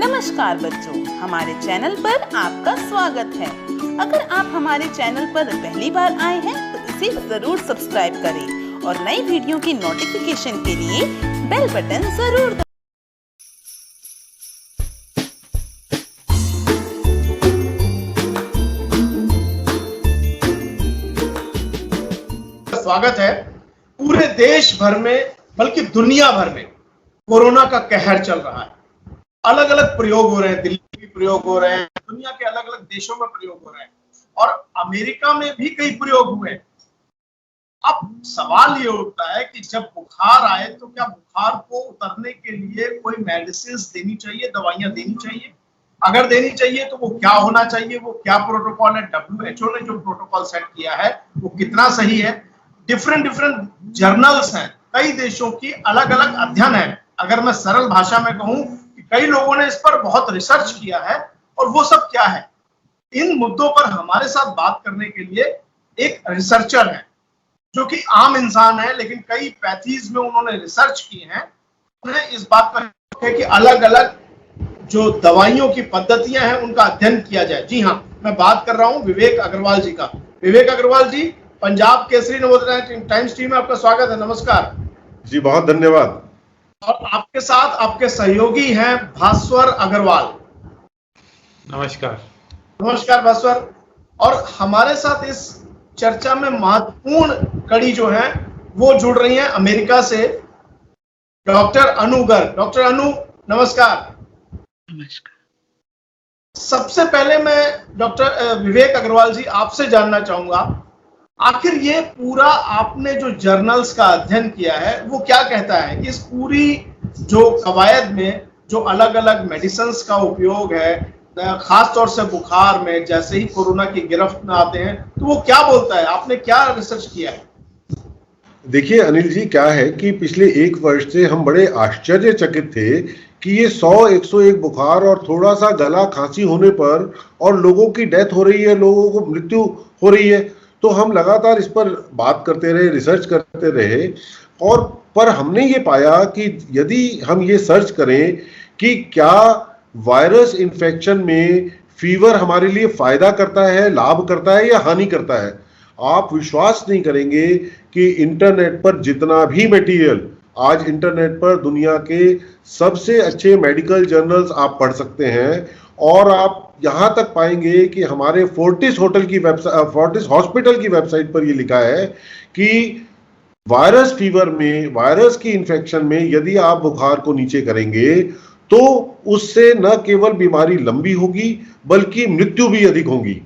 नमस्कार बच्चों, हमारे चैनल पर आपका स्वागत है। अगर आप हमारे चैनल पर पहली बार आए हैं तो इसे जरूर सब्सक्राइब करें और नई वीडियो की नोटिफिकेशन के लिए बेल बटन जरूर दबाएं। स्वागत है। पूरे देश भर में बल्कि दुनिया भर में कोरोना का कहर चल रहा है। अलग अलग प्रयोग हो रहे हैं, दिल्ली में प्रयोग हो रहे हैं, दुनिया के अलग अलग देशों में प्रयोग हो रहे हैं और अमेरिका में भी कई प्रयोग हुए। अब सवाल ये उठता है कि जब बुखार आए तो क्या बुखार को उतरने के लिए कोई मेडिसिन देनी चाहिए, दवाइयां देनी चाहिए? अगर देनी चाहिए तो वो क्या होना चाहिए, वो क्या प्रोटोकॉल है? WHO ने जो प्रोटोकॉल सेट किया है वो कितना सही है? डिफरेंट जर्नल्स हैं, कई देशों की अलग अलग अध्ययन है। अगर मैं सरल भाषा में कहूं कि कई लोगों ने इस पर बहुत रिसर्च किया है और वो सब क्या है। इन मुद्दों पर हमारे साथ बात करने के लिए एक रिसर्चर है जो कि आम इंसान है, लेकिन कई पैथीज में उन्होंने रिसर्च की है। उन्हें इस बात पर है कि अलग अलग जो दवाइयों की पद्धतियां हैं उनका अध्ययन किया जाए। जी हाँ, मैं बात कर रहा हूं विवेक अग्रवाल जी का। विवेक अग्रवाल जी, पंजाब केसरी नवोदय टाइम्स टीम में आपका स्वागत है। नमस्कार जी, बहुत धन्यवाद। और आपके साथ आपके सहयोगी हैं भास्वर अग्रवाल। नमस्कार। नमस्कार भास्वर। और हमारे साथ इस चर्चा में महत्वपूर्ण कड़ी जो है वो जुड़ रही हैं अमेरिका से डॉक्टर अनु गर्ग। डॉक्टर अनु, नमस्कार। नमस्कार। सबसे पहले मैं डॉक्टर विवेक अग्रवाल जी आपसे जानना चाहूंगा, आखिर ये पूरा आपने जो जर्नल्स का अध्ययन किया है वो क्या कहता है कि इस पूरी जो कवायद में जो अलग अलग मेडिसिन्स का उपयोग है, खास तौर से बुखार में जैसे ही कोरोना की गिरफ्त में आते हैं, तो वो क्या बोलता है? आपने क्या रिसर्च किया है? देखिए अनिल जी, क्या है कि पिछले एक वर्ष से हम बड़े आश्चर्यचकित थे कि ये 100-101 बुखार और थोड़ा सा गला खांसी होने पर और लोगों की डेथ हो रही है, लोगों को मृत्यु हो रही है। तो हम लगातार इस पर बात करते रहे, रिसर्च करते रहे और पर हमने ये पाया कि यदि हम ये सर्च करें कि क्या वायरस इन्फेक्शन में फीवर हमारे लिए फायदा करता है, लाभ करता है या हानि करता है, आप विश्वास नहीं करेंगे कि इंटरनेट पर जितना भी मटेरियल, आज इंटरनेट पर दुनिया के सबसे अच्छे मेडिकल जर्नल्स आप पढ़ सकते हैं और आप यहां तक पाएंगे कि हमारे फोर्टिस हॉस्पिटल की वेबसाइट पर यह लिखा है कि वायरस फीवर में, वायरस की इन्फेक्शन में यदि आप बुखार को नीचे करेंगे तो उससे न केवल बीमारी लंबी होगी बल्कि मृत्यु भी अधिक होगी।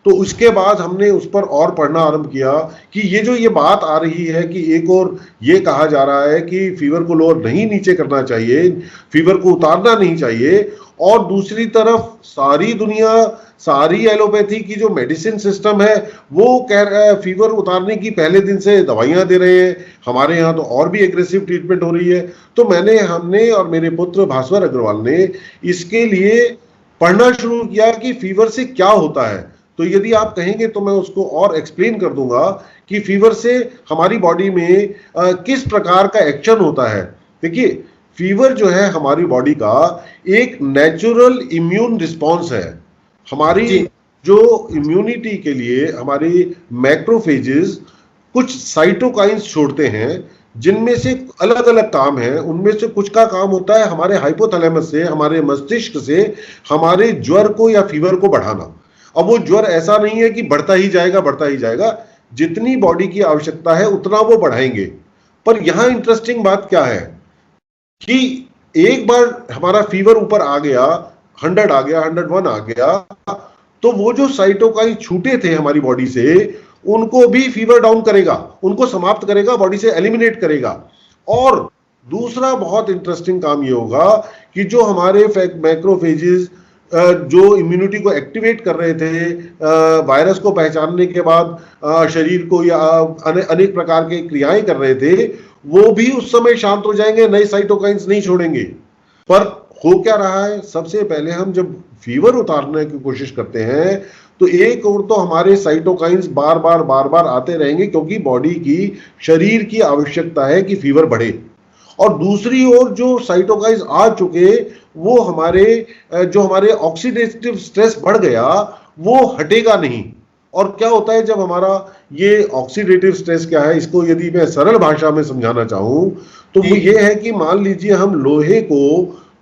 तो उसके बाद हमने उस पर और पढ़ना आरंभ किया कि ये बात आ रही है कि एक और ये कहा जा रहा है कि फीवर को लोअर नहीं नीचे करना चाहिए, फीवर को उतारना नहीं चाहिए, और दूसरी तरफ सारी दुनिया, सारी एलोपैथी की जो मेडिसिन सिस्टम है वो कह रहा है फीवर उतारने की पहले दिन से दवाइयां दे रहे हैं। हमारे यहाँ तो और भी एग्रेसिव ट्रीटमेंट हो रही है। तो हमने और मेरे पुत्र भास्वर अग्रवाल ने इसके लिए पढ़ना शुरू किया कि फीवर से क्या होता है। तो यदि आप कहेंगे तो मैं उसको और एक्सप्लेन कर दूंगा कि फीवर से हमारी बॉडी में किस प्रकार का एक्शन होता है। देखिए, फीवर जो है हमारी बॉडी का एक नेचुरल इम्यून रिस्पॉन्स है। हमारी जो इम्यूनिटी के लिए हमारी मैक्रोफेजेस कुछ साइटोकाइंस छोड़ते हैं जिनमें से अलग अलग काम है। उनमें से कुछ का काम होता है हमारे हाइपोथैलेमस से, हमारे मस्तिष्क से हमारे ज्वर को या फीवर को बढ़ाना। अब वो ज्वर ऐसा नहीं है कि बढ़ता ही जाएगा, जितनी बॉडी की आवश्यकता है उतना वो बढ़ाएंगे। पर यहां इंटरेस्टिंग बात क्या है कि एक बार हमारा फीवर ऊपर आ गया, 100 आ गया, 101 आ गया, तो वो जो साइटोकाइन छूटे थे हमारी बॉडी से उनको भी फीवर डाउन करेगा, उनको समाप्त करेगा, बॉडी से एलिमिनेट करेगा। और दूसरा बहुत इंटरेस्टिंग काम ये होगा कि जो हमारे मैक्रोफेजेस जो इम्यूनिटी को एक्टिवेट कर रहे थे, वायरस को पहचानने के बाद शरीर को या अनेक प्रकार के क्रियाएं कर रहे थे, वो भी उस समय शांत हो जाएंगे, नए साइटोकाइंस नहीं छोड़ेंगे। पर हो क्या रहा है, सबसे पहले हम जब फीवर उतारने की कोशिश करते हैं तो एक और तो हमारे साइटोकाइंस बार बार आते रहेंगे क्योंकि बॉडी की, शरीर की आवश्यकता है कि फीवर बढ़े। और दूसरी ओर जो साइटोकाइंस आ चुके वो जो हमारे ऑक्सीडेटिव स्ट्रेस बढ़ गया वो हटेगा नहीं। और क्या होता है जब हमारा ये ऑक्सीडेटिव स्ट्रेस क्या है, इसको यदि मैं सरल भाषा में समझाना चाहूं तो वो ये है कि मान लीजिए हम लोहे को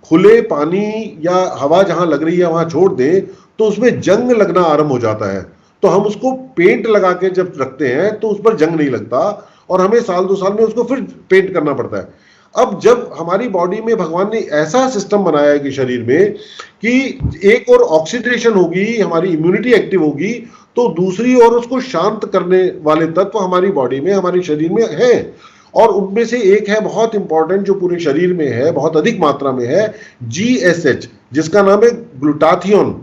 खुले पानी या हवा जहां लग रही है वहां छोड़ दें तो उसमें जंग लगना आरंभ हो जाता है। तो हम उसको पेंट लगा के जब रखते हैं तो उस पर जंग नहीं लगता और हमें साल 2 साल में उसको फिर पेंट करना पड़ता है। अब जब हमारी बॉडी में भगवान ने ऐसा सिस्टम बनाया है कि शरीर में कि एक और ऑक्सीडेशन होगी, हमारी इम्यूनिटी एक्टिव होगी, तो दूसरी ओर उसको शांत करने वाले तत्व हमारी बॉडी में, हमारे शरीर में है। और उनमें से एक है बहुत इंपॉर्टेंट जो पूरे शरीर में है, बहुत अधिक मात्रा में है, GSH, जिसका नाम है ग्लूटाथियोन।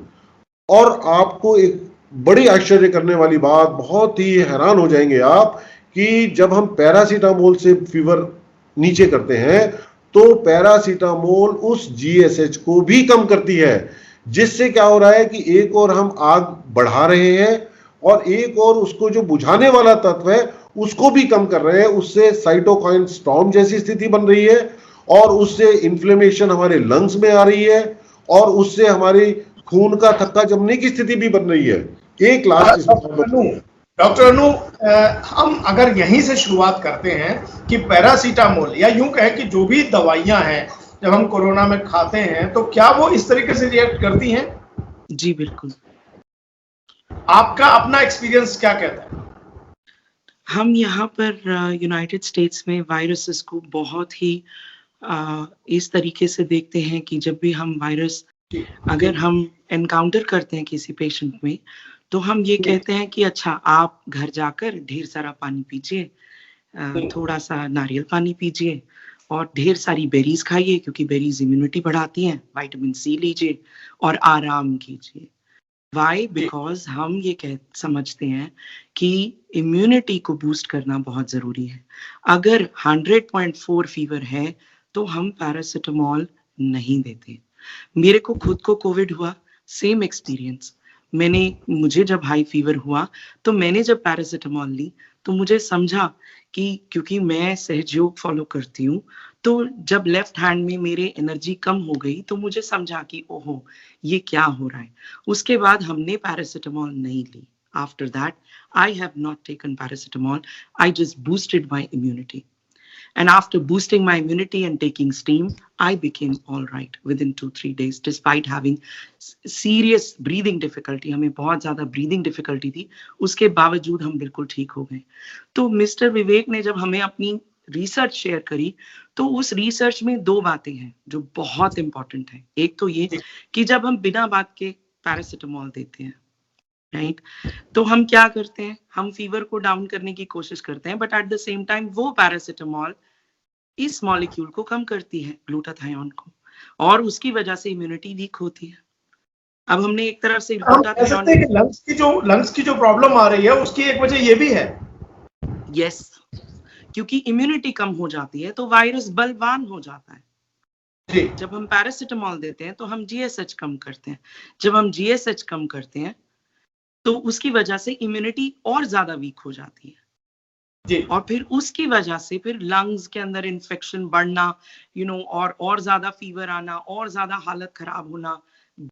और आपको एक बड़ी आश्चर्य करने वाली बात, बहुत ही हैरान हो जाएंगे आप, कि जब हम पैरासीटामोल से फीवर नीचे करते हैं तो पैरासीटामोल उस GSH को भी कम करती है, जिससे क्या हो रहा है कि एक और हम आग बढ़ा रहे हैं और एक और उसको जो बुझाने वाला तत्व है उसको भी कम कर रहे हैं। उससे साइटोकाइन स्टॉर्म जैसी स्थिति बन रही है और उससे इन्फ्लेमेशन हमारे लंग्स में आ रही है और उससे हमारी खून का थक्का जमने की स्थिति भी बन रही है। एक लास्ट डॉक्टर अनु, हम अगर यहीं से शुरुआत करते हैं कि पैरासीटामोल या यूं कहें कि जो भी दवाइयां हैं जब हम कोरोना में खाते हैं तो क्या वो इस तरीके से रिएक्ट करती हैं? जी बिल्कुल। आपका अपना एक्सपीरियंस क्या कहता है? हम यहाँ पर यूनाइटेड स्टेट्स में वायरसेस को बहुत ही इस तरीके से देखते हैं कि जब भी हम वायरस अगर हम एनकाउंटर करते हैं किसी पेशेंट में तो हम ये कहते हैं कि अच्छा आप घर जाकर ढेर सारा पानी पीजिए, थोड़ा सा नारियल पानी पीजिए और ढेर सारी बेरीज खाइए क्योंकि बेरीज इम्यूनिटी बढ़ाती हैं, विटामिन C लीजिए और आराम कीजिए। वाई? बिकॉज हम ये समझते हैं कि इम्यूनिटी को बूस्ट करना बहुत जरूरी है। अगर 100.4 फीवर है तो हम पैरासिटामोल नहीं देते। मेरे को खुद को कोविड हुआ, सेम एक्सपीरियंस। मुझे जब हाई फीवर हुआ तो मैंने जब पैरासिटामोल ली तो मुझे समझा कि क्योंकि मैं सहयोग फॉलो करती हूँ तो जब लेफ्ट हैंड में मेरे एनर्जी कम हो गई तो मुझे समझा कि ओहो ये क्या हो रहा है। उसके बाद हमने पैरासिटामोल नहीं ली। After that I have not taken paracetamol, I just boosted my immunity. And after boosting my immunity and taking steam, I became all right within 2-3 days, despite having serious breathing difficulty. हमें बहुत ज़्यादा breathing difficulty थी, उसके बावजूद हम बिल्कुल ठीक हो गए। तो मिस्टर विवेक ने जब हमें अपनी रिसर्च शेयर करी तो उस रिसर्च में 2 बातें हैं जो बहुत इंपॉर्टेंट है। एक तो ये कि जब हम बिना बात के पैरासिटामोल देते हैं, राइट, तो हम क्या करते हैं, हम फीवर को डाउन करने की कोशिश करते हैं, but at the same time वो पैरासिटामोल इस मॉलिक्यूल को कम करती है, ग्लूटाथायोन को, और उसकी वजह से इम्यूनिटी वीक होती है। अब हमने एक तरफ से ग्लूटाथायोन, लंग्स की जो प्रॉब्लम आ रही है उसकी एक वजह ये भी है। यस, क्योंकि इम्यूनिटी कम हो जाती है तो वायरस बलवान हो जाता है। जी। जब हम पैरासिटामोल देते हैं तो हम GSH कम करते हैं। जब हम GSH कम करते हैं तो उसकी वजह से इम्यूनिटी और ज्यादा वीक हो जाती है जी। और फिर उसकी वजह से फिर लंग्स के अंदर इन्फेक्शन बढ़ना, और ज्यादा फीवर आना, और ज्यादा हालत खराब होना,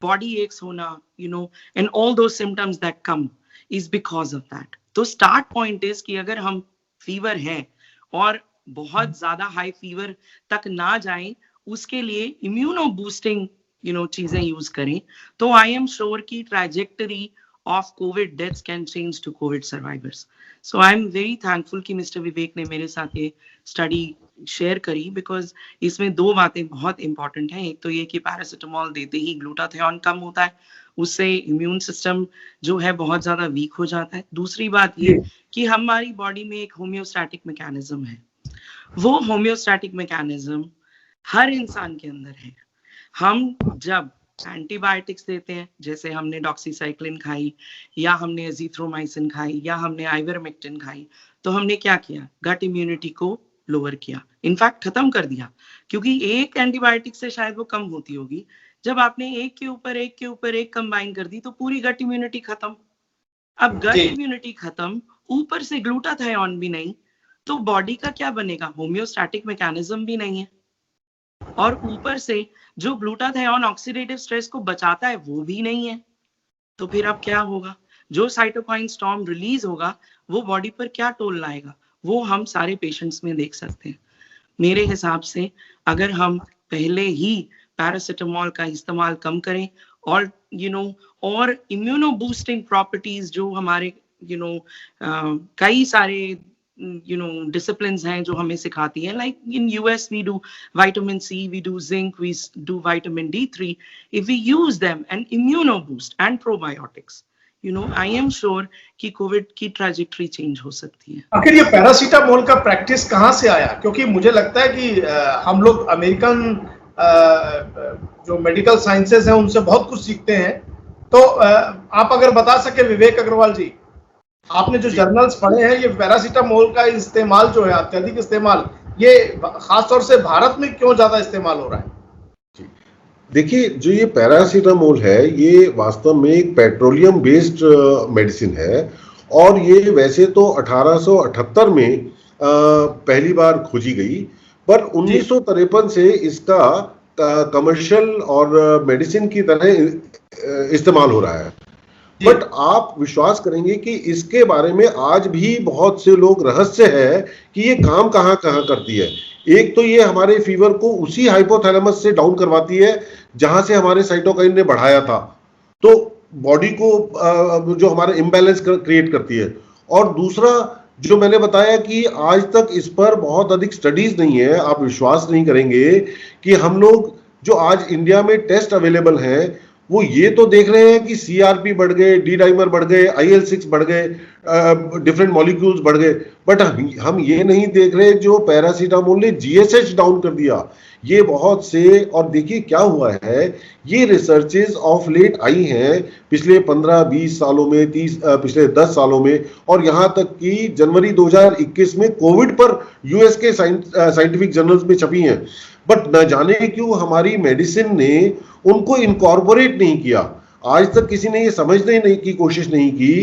बॉडी एक्स होना, एंड ऑल दो symptoms that come is because of that. तो स्टार्ट पॉइंट इज कि अगर हम फीवर है और बहुत ज्यादा हाई फीवर तक ना जाए, उसके लिए इम्यूनो बूस्टिंग चीजें यूज करें, तो आई एम श्योर की trajectory of COVID deaths can change to COVID survivors. So I am very thankful कि Mr. विवेक ने मेरे साथ ये स्टडी शेयर करी, बिकॉज इसमें 2 बातें बहुत इंपॉर्टेंट हैं। एक तो ये कि पैरासिटामोल देते ही ग्लूटाथियोन कम होता है, उससे इम्यून सिस्टम जो है बहुत ज्यादा वीक हो जाता है। दूसरी बात ये कि हमारी बॉडी में एक होम्योस्टैटिक मैकेनिज्म है, वो होम्योस्टैटिक मैकेनिज्म हर इंसान के अंदर है। हम जब एंटीबायोटिक्स देते हैं, जैसे हमने डॉक्सीसाइक्लिन खाई या हमने एजिथ्रोमाइसिन खाई या हमने आइवरमेक्टिन खाई, तो हमने क्या किया, गट इम्यूनिटी को लोअर किया, इनफैक्ट खत्म कर दिया, क्योंकि एक एंटीबायोटिक से शायद वो कम होती होगी। जब आपने एक के ऊपर एक कंबाइन कर दी तो पूरी गट इम्यूनिटी खत्म। अब गट इम्यूनिटी खत्म, ऊपर से ग्लूटाथायोन भी नहीं, तो बॉडी का क्या बनेगा? होम्योस्टैटिक मैकेनिज्म भी नहीं है, और ऊपर से जो ग्लूटाथियोन ऑक्सीडेटिव स्ट्रेस को बचाता है वो भी नहीं है। तो फिर अब क्या होगा? जो साइटोकाइन स्टॉर्म रिलीज होगा वो बॉडी पर क्या टोल लाएगा, वो हम सारे पेशेंट्स में देख सकते हैं। मेरे हिसाब से अगर हम पहले ही पैरासिटामोल का इस्तेमाल कम करें, और और इम्यूनो बूस्टिंग प्रॉपर्टीज जो हमारे कई सारे disciplines हैं जो हमें सिखाती हैं, like in US we do vitamin C, we do zinc, we do vitamin D3. If we use them and immuno boost and probiotics, I am sure कि कोविड की ट्रैजेक्टरी चेंज हो सकती है। आखिर ये पैरासीटामोल का प्रैक्टिस कहाँ से आया? क्योंकि मुझे लगता है कि हम लोग अमेरिकन जो मेडिकल साइंसेस हैं उनसे बहुत कुछ सीखते हैं। तो आप अगर बता सके विवेक अग्रवाल जी, आपने जो जर्नल्स पढ़े हैं, ये पैरासीटामोल का इस्तेमाल जो है, अत्यधिक इस्तेमाल, ये खासतौर से भारत में क्यों ज्यादा इस्तेमाल हो रहा है? देखिए, जो ये पैरासीटामोल है ये वास्तव में एक पेट्रोलियम बेस्ड मेडिसिन है, और ये वैसे तो 1878 में पहली बार खोजी गई, पर 1953 से इसका कमर्शियल और मेडिसिन की तरह इस्तेमाल हो रहा है। बट आप विश्वास करेंगे कि इसके बारे में आज भी बहुत से लोग रहस्य है कि ये काम कहाँ करती है। एक तो ये हमारे फीवर को उसी हाइपोथैलेमस से डाउन करवाती है जहां से हमारे साइटोकाइन ने बढ़ाया था, तो बॉडी को जो हमारा इम्बैलेंस क्रिएट करती है। और दूसरा जो मैंने बताया कि आज तक इस पर बहुत अधिक स्टडीज नहीं है। आप विश्वास नहीं करेंगे कि हम लोग जो आज इंडिया में टेस्ट अवेलेबल हैं वो ये तो देख रहे हैं कि सीआरपी बढ़ गए, डी डाइमर बढ़ गए, IL-6 बढ़ गए, डिफरेंट मॉलिक्यूल्स बढ़ गए, बट हम ये नहीं देख रहे जो पैरासीटामोल ने GSH डाउन कर दिया। ये बहुत से, और देखिए क्या हुआ है, ये रिसर्चेस ऑफ लेट आई हैं पिछले 15-20 सालों में, पिछले 10 सालों में, और यहाँ तक कि जनवरी 2021 में कोविड पर यूएस के साइंटिफिक जर्नल्स में छपी हैं। बट न जाने क्यों हमारी मेडिसिन ने उनको इनकॉर्पोरेट नहीं किया। आज तक किसी ने ये समझने नहीं की कोशिश नहीं की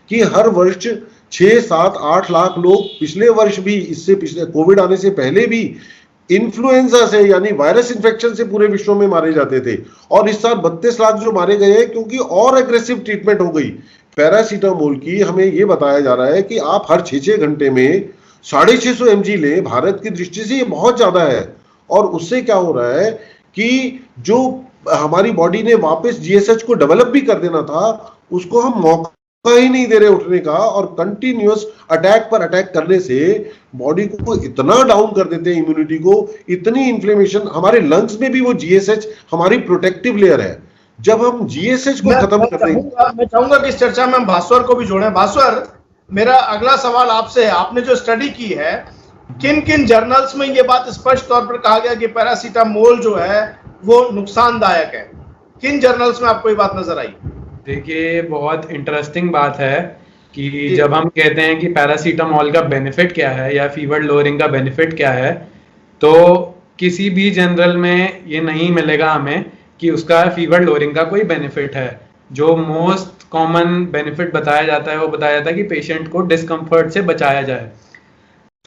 कि हर वर्ष 6, 7, 8 लाख लोग, पिछले वर्ष भी, इससे पिछले कोविड आने से पहले भी इन्फ्लुएंजा से यानी वायरस इन्फेक्शन से पूरे विश्व में मारे जाते थे, और इस साल 32 लाख जो मारे गए हैं क्योंकि और एग्रेसिव ट्रीटमेंट हो गई। पैरासीटामोल की हमें ये बताया जा रहा है कि आप हर 6 घंटे में 650 mg लें। भारत की दृष्टि से ये बहुत ज्यादा है, और उससे क्या हो रहा है कि जो हमारी बॉडी ने वापस GSH को डेवलप भी कर देना था, उसको हम मौका ही नहीं दे रहे उठने का, और कंटिन्यूअस अटैक पर अटैक करने से बॉडी को इतना डाउन कर देते हैं, इम्यूनिटी को, इतनी इन्फ्लेमेशन। हमारे लंग्स में भी वो GSH हमारी प्रोटेक्टिव लेयर है। जब हम GSH को खत्म कर देंगे, मैं चाहूंगा कि इस चर्चा में हम भास्वर को भी जोड़ें। भास्वर, मेरा अगला सवाल आपसे है, आपने जो स्टडी की है, किन किन जर्नल्स में ये बात स्पष्ट तौर पर कहा गया कि पैरासीटामोल जो है वो नुकसानदायक है? किन जर्नल्स में आपको ये बात नजर आई? देखिए, बहुत इंटरेस्टिंग बात है कि जब हम कहते हैं कि पैरासीटामोल का बेनिफिट क्या है या फीवर लोअरिंग का बेनिफिट क्या है, तो किसी भी जनरल में ये नहीं मिलेगा हमें कि उसका फीवर लोअरिंग का कोई बेनिफिट है। जो मोस्ट कॉमन बेनिफिट बताया जाता है वो बताया जाता है कि पेशेंट को डिस्कम्फर्ट से बचाया जाए।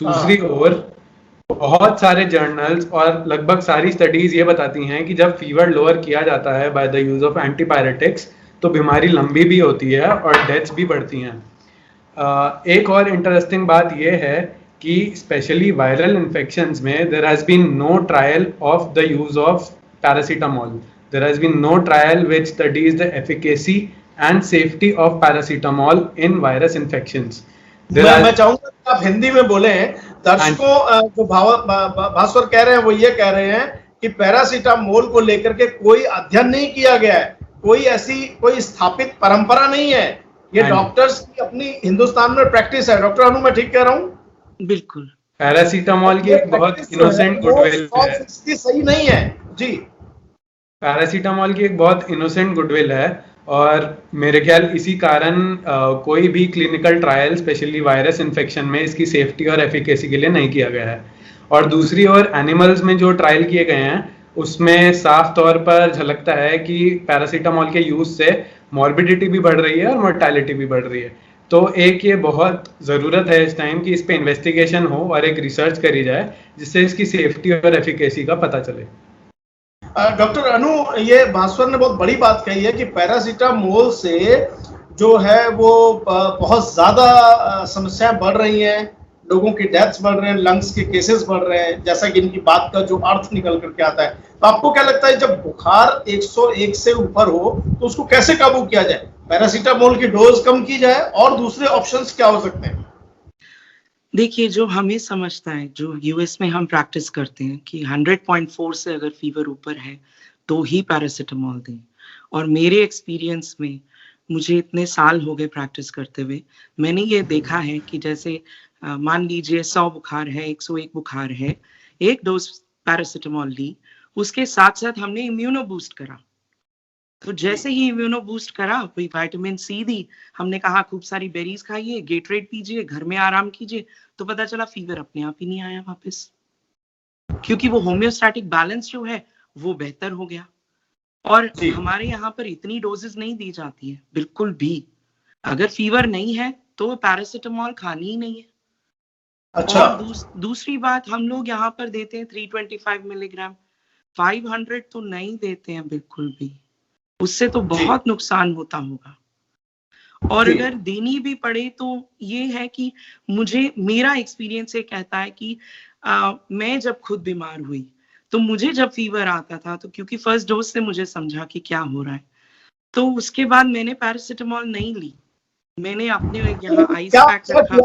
दूसरी ओर बहुत सारे जर्नल्स और लगभग सारी स्टडीज ये बताती हैं कि जब फीवर लोअर किया जाता है by the use of antipyretics तो बीमारी लंबी भी होती है और डेथ्स भी बढ़ती हैं। एक और इंटरेस्टिंग बात ये है कि स्पेशली वायरल इन्फेक्शंस में there has been no trial of the use of paracetamol. There has been no trial which studies the efficacy and safety of paracetamol in virus infections. मैं चाहूंगा कि आप हिंदी में बोलें। दर्शकों, जो भास्वर कह रहे हैं वो ये कह रहे हैं कि पैरासीटामोल को लेकर के कोई अध्ययन नहीं किया गया है, कोई स्थापित परंपरा नहीं है, ये डॉक्टर्स की अपनी हिंदुस्तान में प्रैक्टिस है। डॉक्टर अनु, मैं ठीक कह रहा हूँ? बिल्कुल। पैरासीटामोल की एक बहुत इनोसेंट गुडविल है, सही नहीं है जी। पैरासीटामोल की एक बहुत इनोसेंट गुडविल है, और मेरे ख्याल इसी कारण कोई भी clinical trial specially virus infection में इसकी सेफ्टी और एफिकेसी के लिए नहीं किया गया है। और दूसरी ओर एनिमल्स में जो ट्रायल किए गए हैं उसमें साफ तौर पर झलकता है कि पैरासीटामोल के यूज से मॉर्बिडिटी भी बढ़ रही है और मोर्टेलिटी भी बढ़ रही है। तो एक ये बहुत ज़रूरत है इस टाइम कि इस पे इन्वेस्टिगेशन हो और एक रिसर्च करी जाए जिससे इसकी सेफ्टी और एफिकेसी का पता चले। डॉक्टर अनु, ये भास्वर ने बहुत बड़ी बात कही है कि पैरासीटामोल से जो है वो बहुत ज्यादा समस्याएं बढ़ रही हैं, लोगों की डेथ्स बढ़ रहे हैं, लंग्स के केसेस बढ़ रहे हैं, जैसा कि इनकी बात का जो अर्थ निकल करके आता है। तो आपको क्या लगता है, जब बुखार 101 से ऊपर हो तो उसको कैसे काबू किया जाए? पैरासीटामोल की डोज कम की जाए और दूसरे ऑप्शंस क्या हो सकते हैं? देखिए, जो हमें समझता है, जो यूएस में हम प्रैक्टिस करते हैं कि 100.4 से अगर फीवर ऊपर है तो ही पैरासीटामोल दें। और मेरे एक्सपीरियंस में, मुझे इतने साल हो गए प्रैक्टिस करते हुए, मैंने ये देखा है कि जैसे मान लीजिए 100 बुखार है, 101 बुखार है, एक डोज पैरासीटामोल ली, उसके साथ साथ हमने इम्यूनो बूस्ट करा। तो जैसे ही इम्यूनो बूस्ट करा, कोई विटामिन सी दी, हमने कहा खूब सारी बेरीज खाइए, गेटरेड पीजिए, घर में आराम कीजिए, तो पता चला फीवर अपने आप ही नहीं आया वापस, क्योंकि वो होम्योस्टैटिक बैलेंस जो है वो बेहतर हो गया। और हमारे यहाँ पर इतनी डोजेस नहीं दी जाती है बिल्कुल भी। अगर फीवर नहीं है तो पैरासीटामोल खानी ही नहीं है। अच्छा। और दूसरी बात, हम लोग यहाँ पर देते हैं 325 मिलीग्राम, 500 तो नहीं देते हैं बिल्कुल भी, उससे तो बहुत नुकसान होता होगा। और अगर देनी भी पड़े तो ये है कि मेरा एक्सपीरियंस ये कहता है कि मैं जब खुद बीमार हुई तो मुझे जब फीवर आता था, तो क्योंकि फर्स्ट डोज से मुझे समझा कि क्या हो रहा है, तो उसके बाद मैंने पैरासीटामोल नहीं ली, मैंने अपने यहाँ आइस पैक रखा।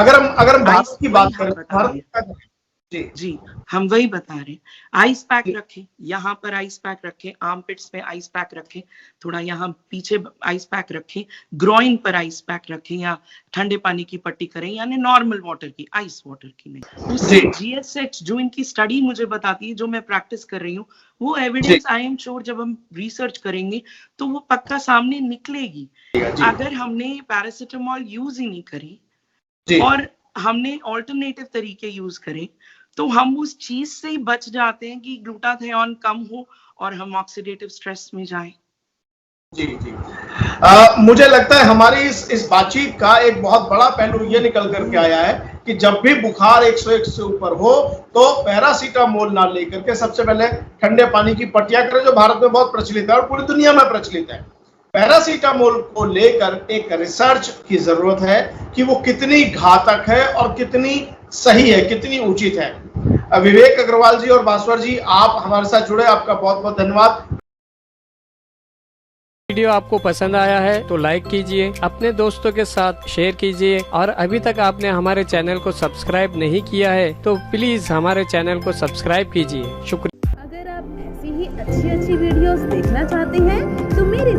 अगर हम भारत की बात करें, जी हम वही बता रहे हैं, आइस पैक रखे, यहाँ पर आइस पैक रखे, आर्मपिट्स पे आइस पैक रखे, थोड़ा यहाँ पीछे आइस पैक रखे, ग्रोइन पर आइस पैक रखे, या ठंडे पानी की पट्टी करें, यानी नॉर्मल वाटर की, आइस वाटर की नहीं। उससे GSH जो इनकी स्टडी मुझे बताती है, जो मैं प्रैक्टिस कर रही हूँ, वो एविडेंस आई एम श्योर जब हम रिसर्च करेंगे तो वो पक्का सामने निकलेगी। अगर हमने पैरासीटामोल यूज ही नहीं करी और हमने ऑल्टरनेटिव तरीके यूज करें, तो हम उस चीज से ही बच जाते हैं कि ग्लूटाथियोन कम हो और हम ऑक्सीडेटिव स्ट्रेस में जाएं। जी। मुझे लगता है हमारी इस बातचीत का एक बहुत बड़ा पहलू ये निकल करके आया है कि जब भी बुखार 101 से ऊपर हो तो पैरासीटामोल ना लेकर के सबसे पहले ठंडे पानी की पट्टियां करें, जो भारत में बहुत प्रचलित है और पूरी दुनिया में प्रचलित है। पैरासीटामोल को लेकर एक रिसर्च की जरूरत है कि वो कितनी घातक है और कितनी सही है, कितनी उचित है। विवेक अग्रवाल जी और भास्वर जी, आप हमारे साथ जुड़े, आपका बहुत बहुत धन्यवाद। वीडियो आपको पसंद आया है तो लाइक कीजिए, अपने दोस्तों के साथ शेयर कीजिए, और अभी तक आपने हमारे चैनल को सब्सक्राइब नहीं किया है तो प्लीज हमारे चैनल को सब्सक्राइब कीजिए। शुक्रिया। अगर आप ऐसी ही अच्छी वीडियोस देखना चाहते हैं तो मेरे